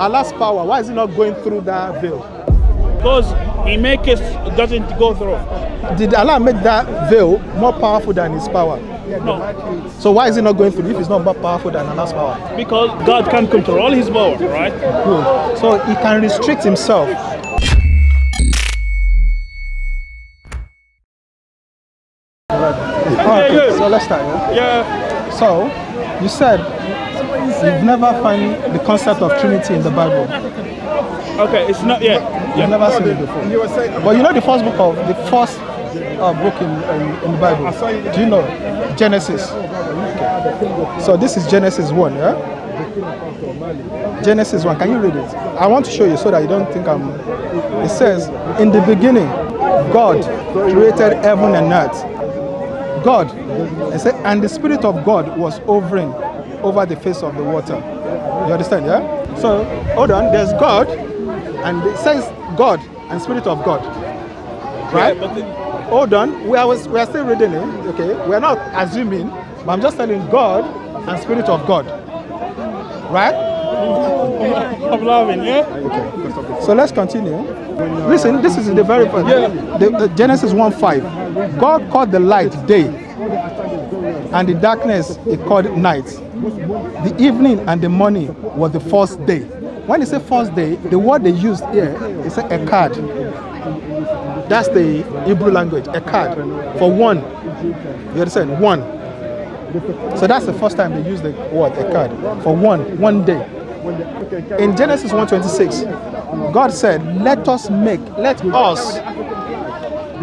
Allah's power, why is it not going through that veil? Because He makes it doesn't go through. Did Allah make that veil more powerful than His power? No, So why is it not going through if it's not more powerful than Allah's power? because God can control His power, right? Good. So He can restrict Himself. Okay, so let's start. Yeah. So, you said you've never found the concept of Trinity in the Bible. Okay, it's not yet. You've never seen it before. But you know the first book in the Bible. Do you know Genesis? So this is Genesis 1, yeah? Genesis 1. Can you read it? I want to show you so that you don't think I'm. It says, "In the beginning, God created heaven and earth." God, it said, and the Spirit of God was hovering over the face of the water. You understand, yeah? So, hold on, there's God, and it says God and Spirit of God. Right? Yeah, Hold on, we are still reading it, okay? We are not assuming, but I'm just telling God and Spirit of God. Right? I'm loving, yeah? Okay. So let's continue. Listen, this is the very first. The Genesis 1:5. God called the light day, and the darkness He called night. The evening and the morning was the first day. When they say first day, the word they used here is echad. That's the Hebrew language, echad, for one. You understand? One. So that's the first time they use the word echad, for one day. In Genesis 1:26, God said, let us.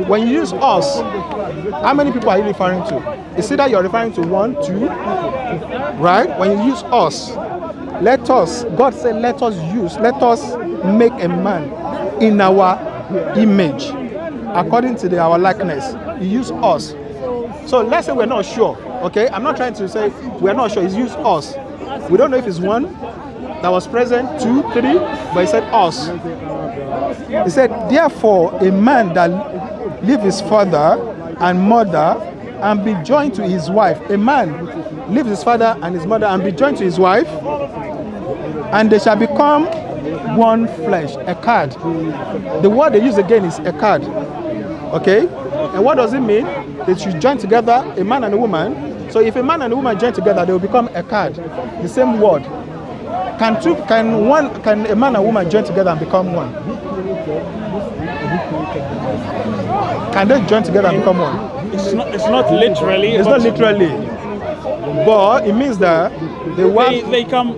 When you use us, how many people are you referring to? It's either you're referring to 1, 2, right? When you use us, let us, God said, let us make a man in our image, according to our likeness. You use us. So let's say we're not sure, okay? I'm not trying to say we're not sure. He's used us. We don't know if it's 1 that was present, 2, 3, but He said us. He said, therefore, a man that leave his father and mother and be joined to his wife. A man leaves his father and his mother and be joined to his wife, and they shall become one flesh. Echad. The word they use again is echad. Okay? And what does it mean? They should join together, a man and a woman. So if a man and a woman join together, they will become echad. The same word. Can a man and a woman join together and become one? Can they join together and become one? It's not literally. It's not literally. But it means that they come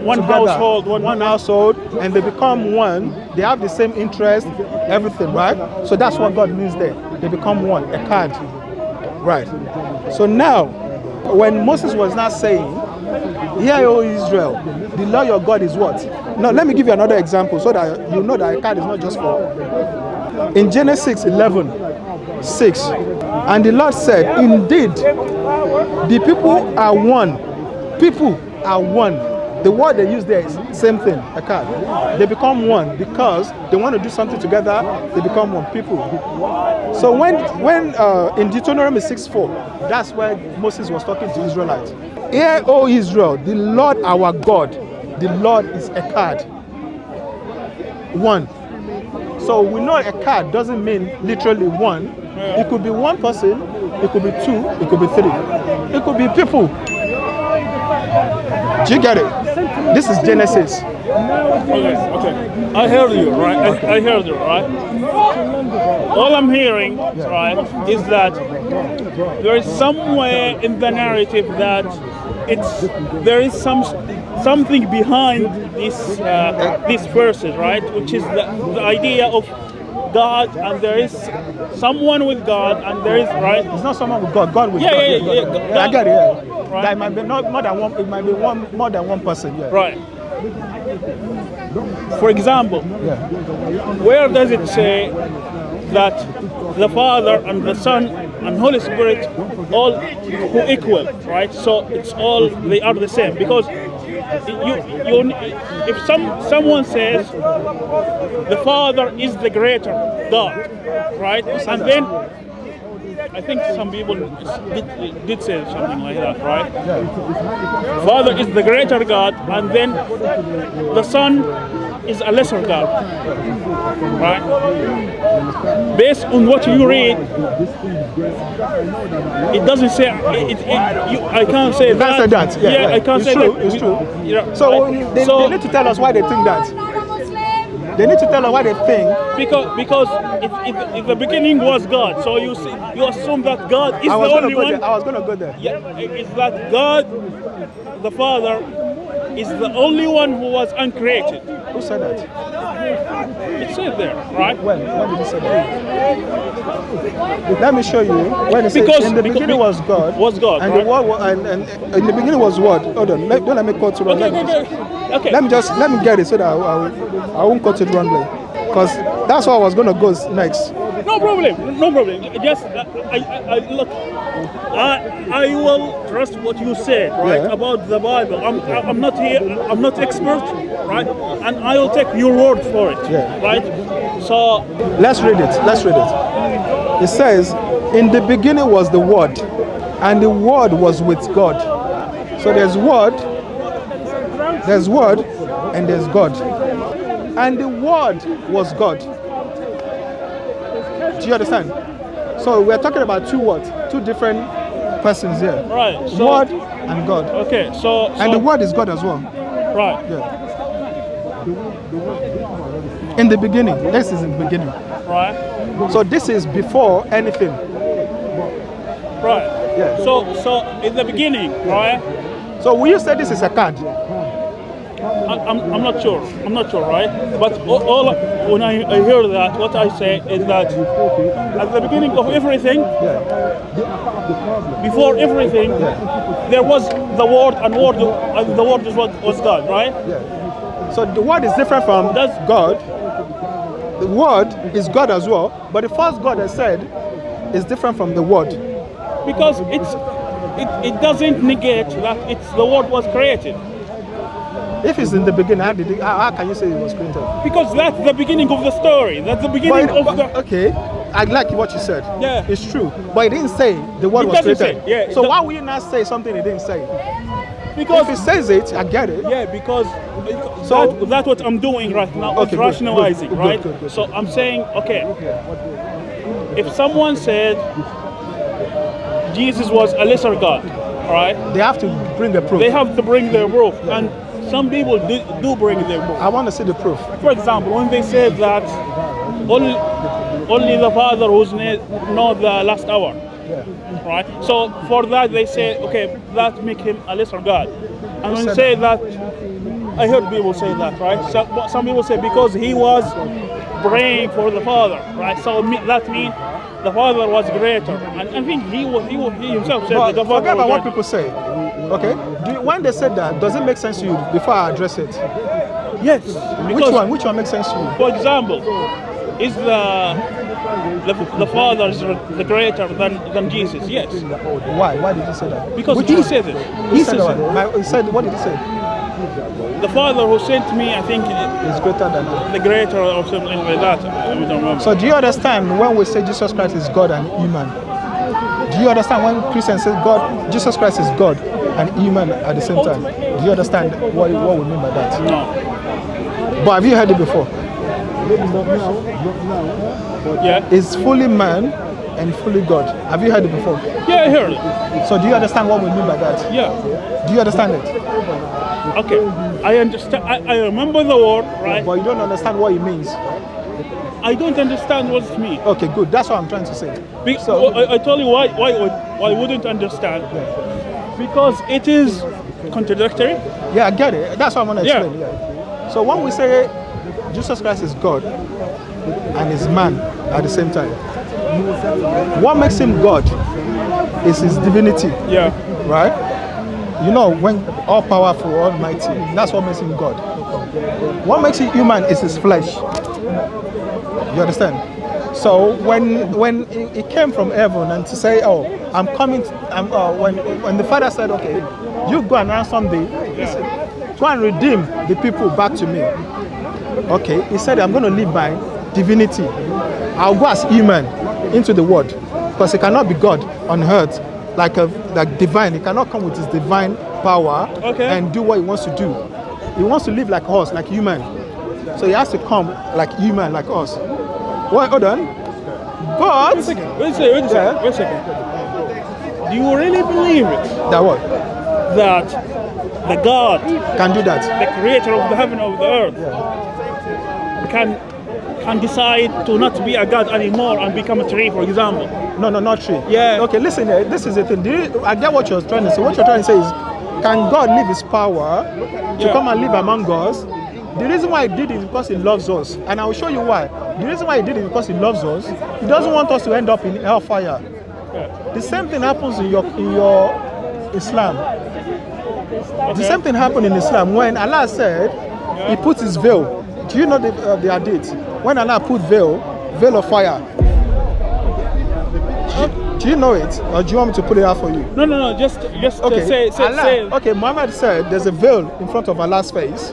one together, household, one household, and they become one. They have the same interest, everything, right? So that's what God means there. They become one, echad. Right. So now, when Moses was not saying, "Hear, O Israel, the Lord your God is what?" Now, let me give you another example so that you know that echad is not just for. In Genesis 11:6, and the Lord said, indeed, the people are one. People are one. The word they use there is same thing, echad. They become one because they want to do something together. They become one, people. So when in Deuteronomy 6:4, that's where Moses was talking to Israelites. Hear, O Israel, the Lord our God, the Lord is echad. One. So we know echad doesn't mean literally one. It could be one person, it could be 2, it could be 3. It could be people. Do you get it? This is Genesis. Okay. I heard you, right? I heard you, right? All I'm hearing, right, is that there is somewhere in the narrative that there is something behind these verses, right? Which is the idea of God, and there is someone with God, and there is, right? It's not someone with God. God with God. God. Yeah. I get it. Yeah. Right. That might be not more than one. It might be more than one person. Yeah. Right. For example, where does it say that the Father and the Son and Holy Spirit all equal, right? So it's all, they are the same, because if someone says the Father is the greater God, right, and then I think some people did say something like that, right? Yeah. Father is the greater God, and then the Son is a lesser God, right? Based on what you read, it doesn't say. I can't say that. Can't say that. Yeah, I can't it's say true, that. It's true. Yeah, So, right? they need to tell us why they think that. They need to tell us why they think. Because if the beginning was God, so you assume that God is the only one. I was going to go there. Yeah, it's that God, the Father, is the only one who was uncreated. Who said that? It says there, right? When did he say that? Let me show you. When it says in the beginning was God. Was God, and right? the word and in the beginning was what? Hold on. Don't let me quote it wrong. Okay. Let me get it so that I won't quote it wrongly. Because that's what I was gonna go next. No problem. Just look. I will trust what you said, right, about the Bible. I'm not here. I'm not expert, right? And I will take your word for it, right? So let's read it. It says, "In the beginning was the Word, and the Word was with God." So there's Word, and there's God, and the Word was God. Do you understand? So we're talking about two different persons here. Right. So, Word and God. Okay. So and the Word is God as well. Right. Yeah. In the beginning. This is in the beginning. Right. So this is before anything. Right. Yeah. So in the beginning, right? So will you say this is a card? I'm not sure. Right? But when I hear that, what I say is that at the beginning of everything, before everything, there was the Word, and the Word is what was God, right? Yeah. So the Word is different from God. The Word is God as well, but the first God I said is different from the Word. Because it doesn't negate that the Word was created. If it's in the beginning, how can you say it was created? Because that's the beginning of the story. That's the beginning of the... Okay, I like what you said. Yeah. It's true. But it didn't say the Word was created. Say, so why will you not say something it didn't say? Because if it says it, I get it. Yeah, because that's what I'm doing right now. Okay, rationalizing, good, right? Good. So I'm saying, okay, if someone said Jesus was a lesser God, right? They have to bring the proof. They have to bring their proof. Yeah. And some people do bring their proof. I want to see the proof. For example, when they say that only the Father who's knows the last hour, right? So for that they say, okay, that make him a lesser God. And when they say that, I heard people say that, right? So some people say because he was praying for the Father, right? So that means the Father was greater. And I think he himself said that the Father forget about was what people say. Okay? When they said that, does it make sense to you before I address it? Yes. Which one makes sense to you? For example, is the Father the greater than Jesus? Yes. Why? Why did you say that? Because he said it. He said what did he say? The Father who sent me, I think, is greater than the greater or something like that. I don't remember. So do you understand when we say Jesus Christ is God and human? Do you understand when Christians say Jesus Christ is God and human at the same time? Do you understand what we mean by that? No. But have you heard it before? Yeah. It's fully man and fully God. Have you heard it before? Yeah, I heard it. So do you understand what we mean by that? Yeah. Do you understand it? Okay. I understand. I remember the word, right? But you don't understand what it means. I don't understand what it means. Okay, good. That's what I'm trying to say. So I told you why wouldn't understand. Because it is contradictory. Yeah, I get it. That's what I'm going to explain. Yeah. So when we say Jesus Christ is God and is man at the same time, what makes him God is his divinity. Yeah. Right? You know, when all powerful, almighty, that's what makes him God. What makes him human is his flesh. You understand? So when he came from heaven and to say, oh, I'm coming, when the Father said, okay, you go and ransom go and redeem the people back to me. Okay, he said, I'm going to live by divinity. I'll go as human into the world. because he cannot be God on earth, like divine. He cannot come with his divine power and do what he wants to do. He wants to live like us, like human. So he has to come like human, like us. Well, hold on. But wait a second. Do you really believe it? That what? That the God Can do that. the creator of the heaven and of the earth, can decide to not be a God anymore and become a tree, for example? No, not true. Yeah. Okay, listen here. This is the thing. I get what you're trying to say. What you're trying to say is, can God leave his power to come and live among us? The reason why he did it is because he loves us. And I will show you why. The reason why he did it is because he loves us. He doesn't want us to end up in hellfire. The same thing happens in your Islam. The same thing happened in Islam when Allah said he put his veil. Do you know the Hadith? When Allah put veil of fire. Do you know it, or do you want me to put it out for you? No. Just Okay. say. Okay, Muhammad said there's a veil in front of Allah's face,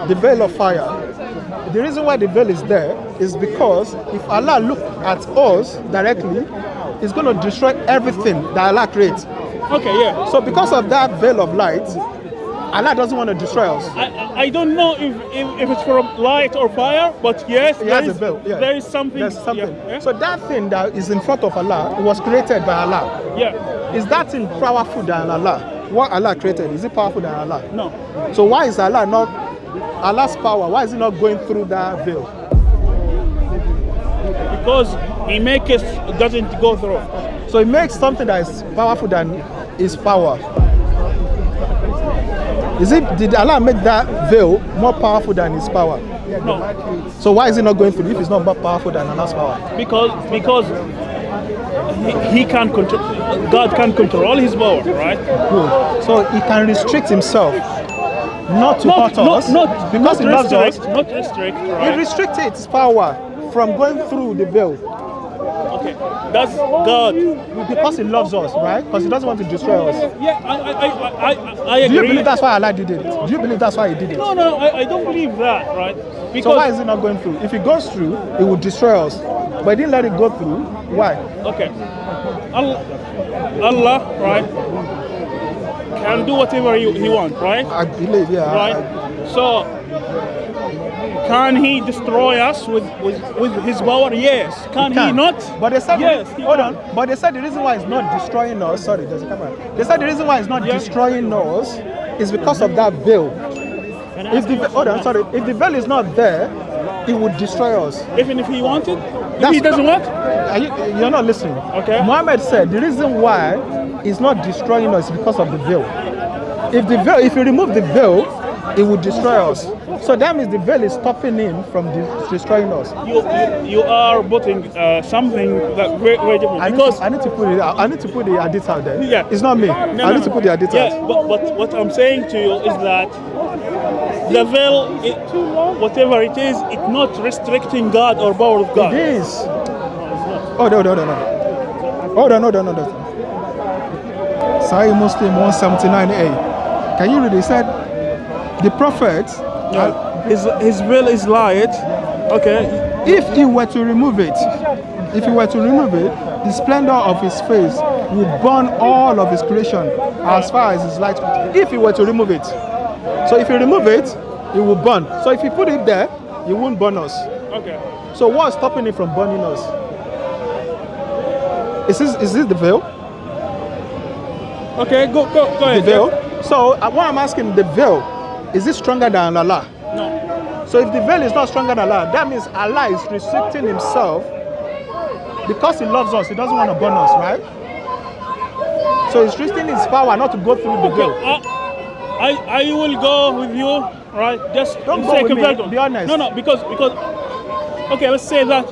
the veil of fire. The reason why the veil is there is because if Allah look at us directly, He's going to destroy everything that Allah creates. Okay, yeah. So because of that veil of light, Allah doesn't want to destroy us. I don't know if it's from light or fire, but yes, There is something. There's something. Yeah. So that thing that is in front of Allah was created by Allah. Yeah. Is that thing powerful than Allah? What Allah created, is it powerful than Allah? No. So why is Allah's power, why is it not going through that veil? Because he makes it doesn't go through. So it makes something that is powerful than his power. Did Allah make that veil more powerful than his power? No. So why is it not going through if it's not more powerful than Allah's power? Because he can control. God can control his power, right? Good. So he can restrict himself not to hurt us because he loves us. Not restrict, He right? restricted his power from going through the veil Okay, that's God. because he loves us, right? Because he doesn't want to destroy us. Yeah, I agree. Do you believe that's why Allah did it? Do you believe that's why he did it? No, I don't believe that, right? Because So why is it not going through? If it goes through, it will destroy us. But he didn't let it go through. Why? okay, Allah, right, can do whatever he wants, right? I believe, yeah. Right. So can he destroy us with his power? Yes. Can he not? But they said, yes. hold on. But they said the reason why it's not destroying us. Sorry, there's a camera. They said the reason why it's not destroying us is because of that veil. If the veil is not there, it would destroy us. Even if he wanted, if he doesn't want. You're not listening. Okay. Muhammad said the reason why it's not destroying us is because of the veil. If you remove the veil, it would destroy us. So that means the veil is stopping him from destroying us. You are putting something that very different. I need to put it out. I need to put the Hadith out there. Yeah. It's not me. I need to put the Hadith out. But what I'm saying to you is that the veil, whatever it is, it's not restricting God or power of God. It is. Oh, no. Hold on. Sahih Muslim 179a. Can you read it? He said, the prophet, his will is light. Okay. if he were to remove it, the splendor of his face would burn all of his creation as far as his light. If he were to remove it. So if you remove it, it will burn. So if you put it there, it won't burn us. Okay. So what's stopping it from burning us? Is this the veil? Okay, go ahead. The veil? So what I'm asking, the veil, is it stronger than Allah? No. So if the veil is not stronger than Allah, that means Allah is restricting himself because he loves us. He doesn't want to burn us, right? So he's restricting his power not to go through the veil. I will go with you, right? Just Don't go say with me, conversion. be honest. No, because okay, let's say that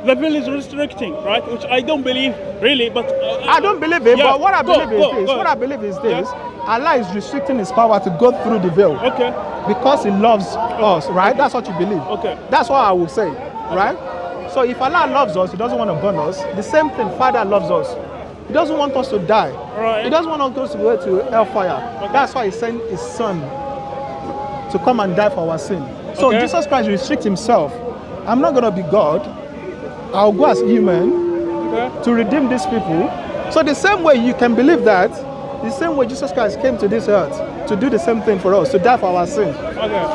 the veil is restricting, right? Which I don't believe really, but I don't believe it, yeah, but what I believe is this. go. What I believe is this. Yeah. Allah is restricting his power to go through the veil. Okay. Because he loves us, right? That's what you believe. Okay. That's what I will say, right? So if Allah loves us, he doesn't want to burn us. The same thing, Father loves us. He doesn't want us to die. Right. He doesn't want us to go to hellfire. Okay. That's why he sent his son to come and die for our sin. So Okay. Jesus Christ restricts himself. I'm not going to be God. I'll go as human to redeem these people. So the same way you can believe that, the same way Jesus Christ came to this earth to do the same thing for us, to die for our sin.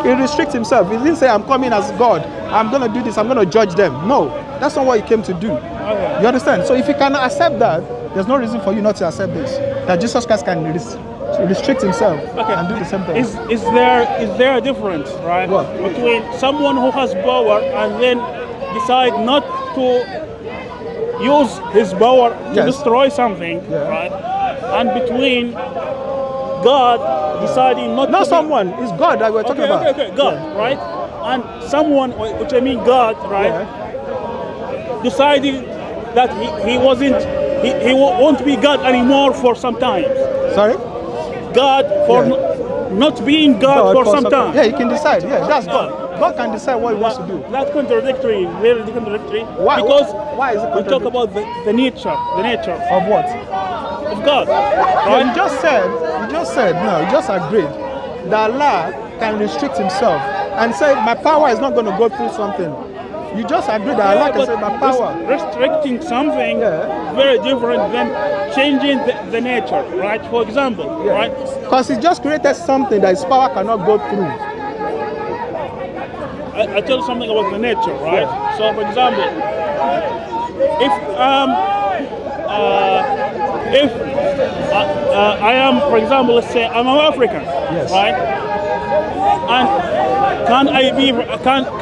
He restricts himself. He didn't say, I'm coming as God. I'm going to do this. I'm going to judge them. No, that's not what he came to do. You understand? So if you can accept that, there's no reason for you not to accept this. That Jesus Christ can restrict himself and do the same thing. Is there a difference, right? What? Between someone who has power and then decide not to use his power to destroy something, right? And between God deciding not to... Not someone, it's God that we're talking about. Okay, God, right? And someone, which I mean God, right? Deciding that he won't be God anymore for some time. Sorry? God for not being God for some time. Yeah, he can decide. Yeah, that's God. God can decide what he wants to do. That's contradictory, very contradictory. Why? Because why is it we talk about the nature of what? Of God. Yeah, Right? you just agreed that Allah can restrict himself and say my power is not going to go through something. You just agreed that Allah can say my power. Restricting something very different than changing the nature, right? For example, right? Because he just created something that his power cannot go through. I tell you something about the nature, right? So, for example, if I am, for example, let's say I'm an African, right? And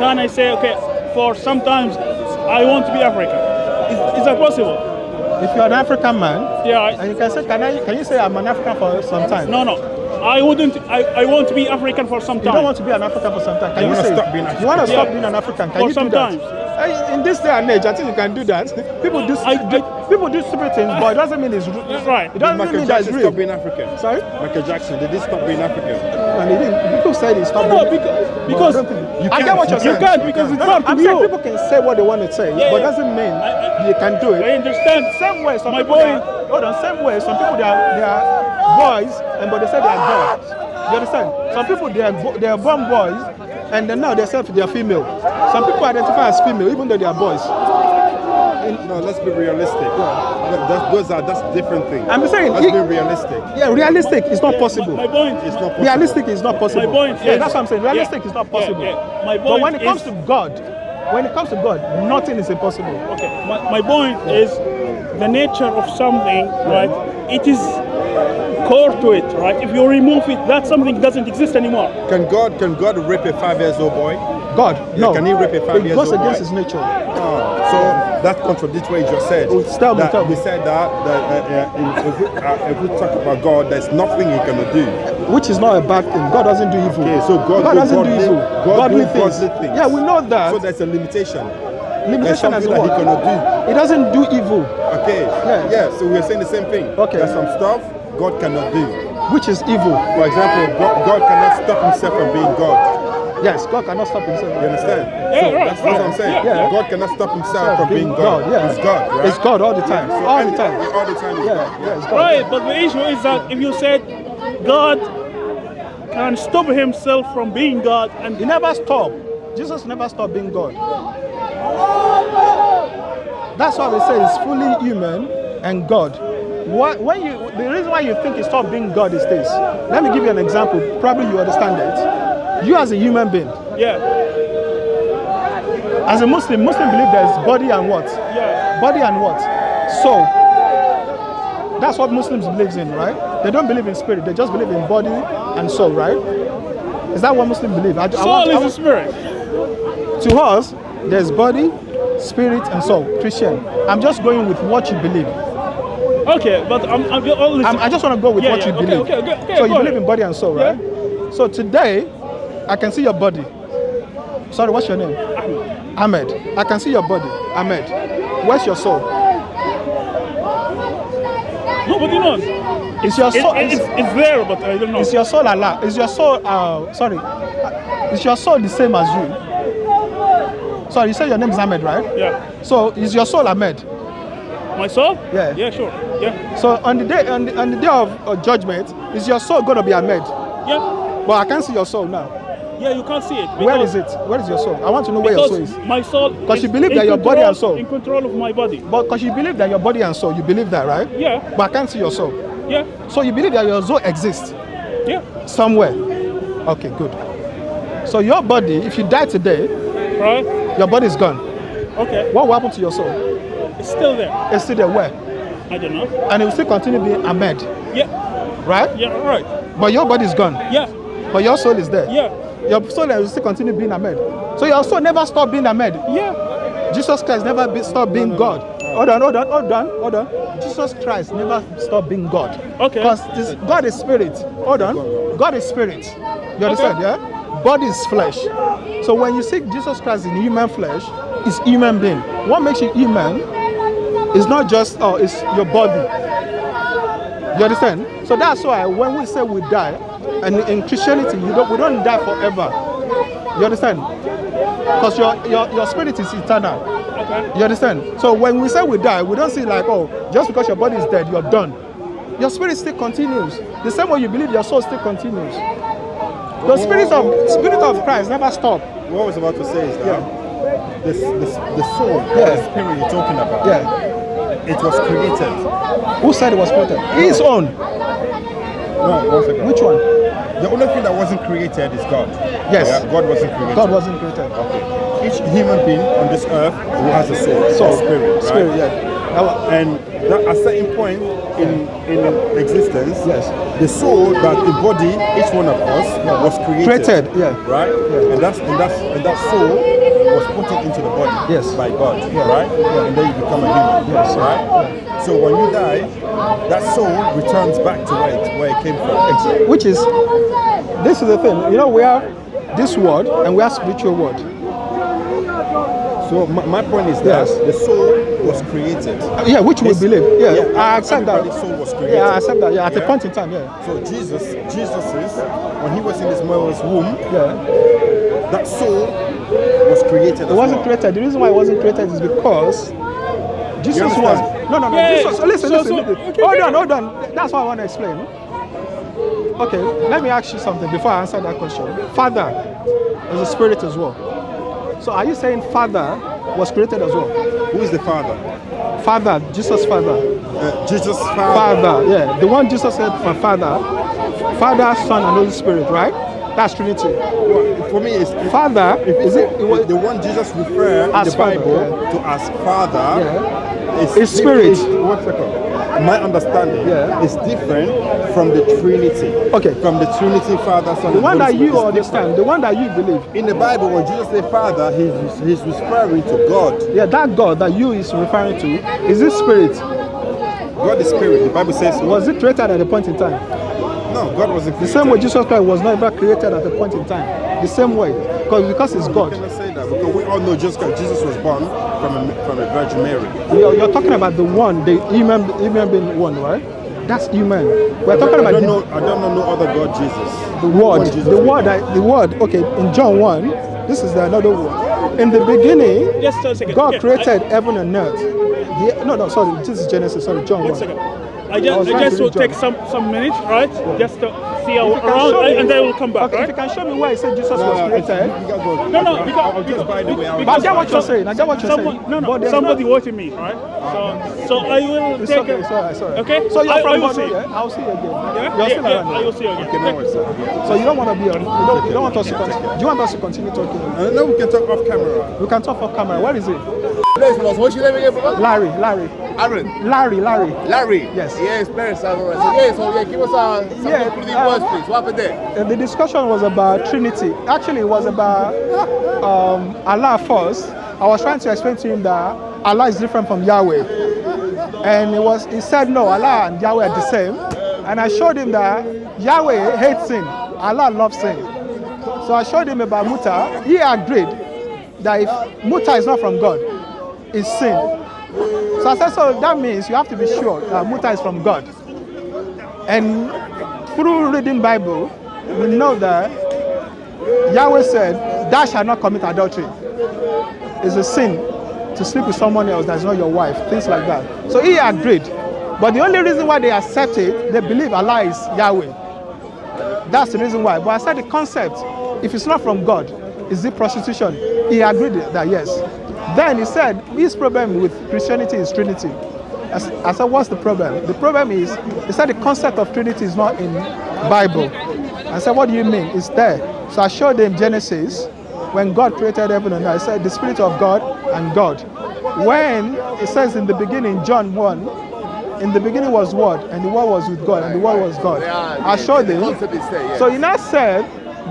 can I say, okay, for sometimes I want to be African? Is that possible? If you're an African man, and you can say, can you say I'm an African for some time? No. I wouldn't. I want to be African for some time. You don't want to be an African for some time. Can you say? You want to stop being an African? Can you do that? In this day and age, I think you can do that. People do stupid things, but it doesn't mean it's right. It doesn't mean that it's real. Stop being African. Sorry? Michael Jackson, did he stop being African? And he didn't. People said he stopped. No, because I get what you're saying. You can't because it's not I'm saying people can say what they want to say, but it doesn't mean you can do it. I understand. Same way, some people they are boys, but they say they are girls. You understand? Some people they are born boys, and then now they say they are female. Some people identify as female even though they are boys. No, let's be realistic. That's different things. I'm saying let's be realistic. Yeah, realistic is not possible. My point is not possible. Realistic is not possible. My point, yeah, that's what I'm saying. Realistic is not possible. My point but when it comes to God, nothing is impossible. Okay. My point is the nature of something, right? It is core to it, right? If you remove it, that something doesn't exist anymore. Can God rape a 5-year-old boy? God, no. Can he rape a 5-year-old boy? It goes against his nature. So that contradicts what you just said. Tell me. We said that if we talk about God, there's nothing he cannot do. Which is not a bad thing. God doesn't do evil. Okay, so God doesn't do evil. Godly things. Yeah, we know that. So there's a limitation. Limitation as that well. He cannot do. He doesn't do evil. Okay. Yeah. So we're saying the same thing. Okay. There's some stuff God cannot do. Which is evil. For example, God cannot stop himself from being God. Yes, God cannot stop himself. You understand? Yeah, That's what I'm saying. Yeah. God cannot stop himself from being God. Yeah. He's God, right? It's God all the time. So all the time. All the time. Yeah, it's God. Right, but the issue is that if you said God can stop himself from being God, and he never stopped. Jesus never stopped being God. That's why we say he's fully human and God. The reason why you think he stopped being God is this. Let me give you an example. Probably you understand it. You as a human being. Yeah. As a Muslim believe there's body and what? Yeah. Body and what? Soul. That's what Muslims believe in, right? They don't believe in spirit. They just believe in body and soul, right? Is that what Muslims believe? Soul is a spirit. To us, there's body, spirit, and soul. Christian. I'm just going with what you believe. Okay, but I just want to go with what you believe. Okay, so you believe in body and soul, right? Yeah. So today, I can see your body. Sorry, what's your name? Ahmed. I can see your body. Ahmed. Where's your soul? Nobody knows. It's your soul. It's there, but I don't know. Is your soul Allah? Is your soul? Is your soul the same as you? Sorry, you said your name is Ahmed, right? Yeah. So is your soul Ahmed? My soul? Yeah. Yeah, sure. Yeah. So on the day of judgment, is your soul gonna be Ahmed? Yeah. But I can't see your soul now. Yeah, you can't see it. Where is it? Where is your soul? I want to know where your soul is. My soul. Because you is believe that your body and soul. in control of my body. But because you believe that your body and soul, you believe that, right? Yeah. But I can't see your soul. Yeah. So you believe that your soul exists Yeah. somewhere. Okay, good. So your body, if you die today, Right. your body is gone. Okay. What will happen to your soul? It's still there. It's still there. Where? I don't know. And it will still continue being Ahmed, Yeah. right? Yeah. Right. But your body is gone. Yeah. But your soul is there. Yeah. Your soul will still continue being Ahmed. So your soul never stopped being Ahmed. Yeah. Jesus Christ never stopped being God. Hold on. Jesus Christ never stopped being God. Okay. Because God is spirit. Hold on. God is spirit. You understand, yeah? Body is flesh. So when you see Jesus Christ in human flesh, it's human being. What makes you human is not just it's your body. You understand? So that's why when we say we die, and in Christianity we don't die forever. You understand? Because your spirit is eternal. Okay. You understand? So when we say we die, we don't see like, oh, just because your body is dead, you're done. Your spirit still continues. The same way you believe, your soul still continues. The spirit of Christ never stopped. What I was about to say is that the soul, Yeah. the spirit you're talking about, Yeah. it was created. Who said it was created? His own. No, 1 second. Which one? The only thing that wasn't created is God. Yes. Yeah, God wasn't created. God wasn't created. Okay. Each human being on this earth who has a soul, a spirit, right? Spirit, yeah. And that at a certain point in existence, Yes. the soul that embody each one of us was created. Yeah. Right? Yeah. And that soul was put into the body Yes. by God. Yeah. Right? Yeah. And then you become a human. Yes. Right? So when you die, that soul returns back to where it came from. Which is, this is the thing. You know, we have this word and we have spiritual word. So my point is that Yes. the soul was created. Yeah, which we believe. Yeah, I accept that. Everybody's soul was created. Yeah, I accept that. Yeah, at a Yeah. point in time, yeah. So Jesus is, when he was in his mother's womb, Yeah. that soul was created It wasn't created. The reason why it wasn't created is because Jesus was. understand? No. Yeah, Jesus, listen. okay, Hold on. That's what I want to explain. Okay, let me ask you something before I answer that question. Father is a spirit as well. So are you saying Father was created as well? Who is the Father? Father, Jesus' Father. Jesus' Father. Father, yeah. The one Jesus said for Father, Father, Son, and Holy Spirit, right? That's Trinity. Well, for me, it's Father, is it? the one Jesus referred in As the Father, Bible yeah. to as Father. Yeah. Is It's spirit. 1 second. My understanding Yeah. is different from the Trinity. Okay. From the Trinity, Father, Son, The and one Holy that Spirit you is understand, the one that you believe. in the Bible, when Jesus said Father, he's referring to God. Yeah, that God that you is referring to is this spirit. God is spirit. The Bible says so. Was it created at a point in time? No, God wasn't The created. same way Jesus Christ was never created at a point in time. The same way. Because it's You God. cannot say that because we all know Jesus was born from a Virgin Mary. You're talking about the one, the human being one, right? That's human. We're talking I about don't know no other God Jesus. the word. Jesus The made. word. Okay, in John 1, this is another word. In the beginning, Just a second. God Okay, created heaven and earth. Sorry, this is Genesis. Sorry, John 1. One second. I was trying just to will read take John. some minutes, right? Just to see how If you can around, show me- and then we'll come back, Okay, right? if you can show me where it said Jesus was created. No, I'll just by the way. But I get what you're saying. I get what you're someone, saying. No, But there's somebody not- watching me, right? So I will It's take okay, it. sorry. Okay? So you're I from will Borno, see. yeah? I'll see you again. Yeah? You're still around. I will see you again. Okay, no worries, sir. Yeah. So you don't want to be on. You don't want us to continue. Do you want us to continue talking? No, we can talk off camera. We can talk off camera. Where is it? What's your name again, brother? Larry. Aaron. Larry. Yes. Yes, parents. So give us some concluding words, please. What happened there? The discussion was about Trinity. Actually, it was about Allah first. I was trying to explain to him that Allah is different from Yahweh. And he said no, Allah and Yahweh are the same. And I showed him that Yahweh hates sin, Allah loves sin. So I showed him about Muta. He agreed that if Muta is not from God, it's sin. So I said, so that means you have to be sure that Muta is from God. And through reading Bible, we know that Yahweh said, thou shalt not commit adultery. It's a sin to sleep with someone else that's not your wife, things like that. So he agreed. But the only reason why they accept it, they believe Allah is Yahweh. That's the reason why. But I said the concept if it's not from God, is it prostitution? He agreed that yes. Then he said, his problem with Christianity is Trinity. I said, what's the problem? The problem is, he said the concept of Trinity is not in Bible. I said, what do you mean? It's there. So I showed him Genesis, when God created heaven and earth. I said, the Spirit of God and God. When it says in the beginning, John 1, in the beginning was Word, and the Word was with God, and the Word was God. I showed him. So he now said,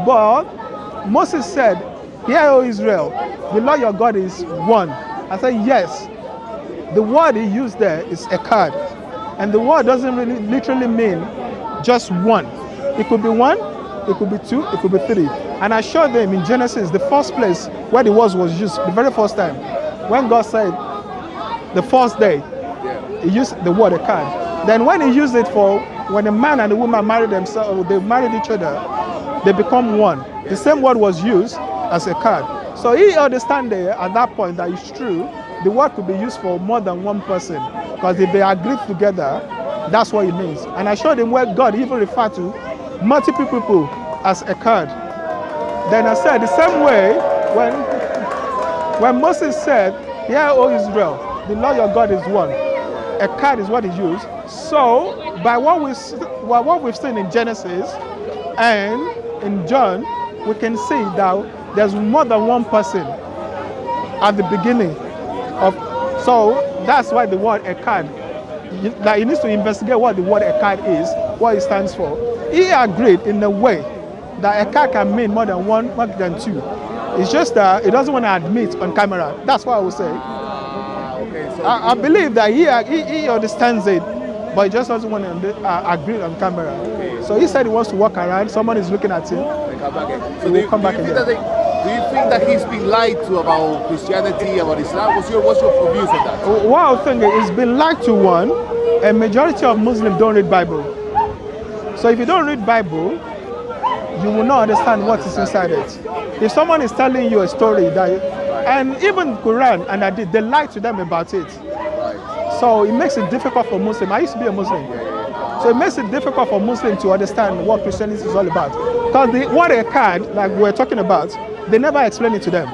but Moses said, hear, O Israel, the Lord your God is one. I said, yes. The word he used there is echad. And the word doesn't really literally mean just one. It could be one, it could be two, it could be three. And I showed them in Genesis, the first place where the word was used, the very first time, when God said, the first day, he used the word echad. Then when he used it for when a man and a woman married themselves, they married each other, they become one. The same word was used as echad. So he understand there at that point that it's true. The word could be used for more than one person, because if they agree together, that's what it means. And I showed him where God even referred to multiple people as echad. Then I said the same way when Moses said, hear, O Israel, the Lord your God is one. Echad is what he used. So by what we've seen in Genesis and in John, we can see that there's more than one person at the beginning. So that's why the word echad, that he needs to investigate what the word echad is, what it stands for. He agreed in a way that echad can mean more than one, more than two. It's just that he doesn't want to admit on camera. That's what I would say. Okay, so I believe that he understands it, but he just doesn't want to agree on camera. Okay. So he said he wants to walk around, someone is looking at him. So do you think that he's been lied to about Christianity, about Islam? What's your views on that? What I think is been lied to one, a majority of Muslims don't read Bible. So if you don't read Bible, you will not understand what is inside it. If someone is telling you a story that, and even Quran and Hadith, they lie to them about it. So it makes it difficult for Muslims. I used to be a Muslim. So it makes it difficult for Muslims to understand what Christianity is all about. Because the word echad, like we're talking about, they never explained it to them.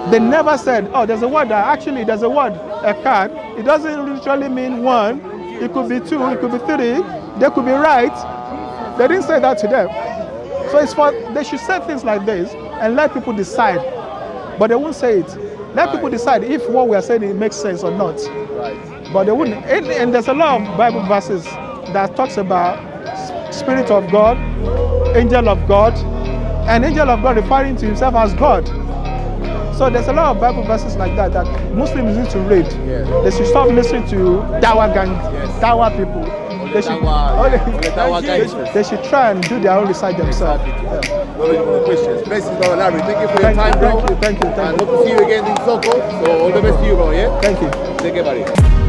They never said, oh, there's a word that actually there's a word, echad. It doesn't literally mean one. It could be two, it could be three. They could be right. They didn't say that to them. So it's for, they should say things like this and let people decide. But they won't say it. Let people decide if what we are saying it makes sense or not. But they wouldn't. And there's a lot of Bible verses that talks about Spirit of God, Angel of God, and Angel of God referring to himself as God. So there's a lot of Bible verses like that that Muslims need to read. They should stop listening to Dawa gang, Dawa people. They should try and do their own research themselves. Questions. Blessings, Brother Larry. Thank you for your time, bro. Thank you. And hope to see you again in SOCO. So all the best to you, bro. Yeah. Thank you. Take care, buddy.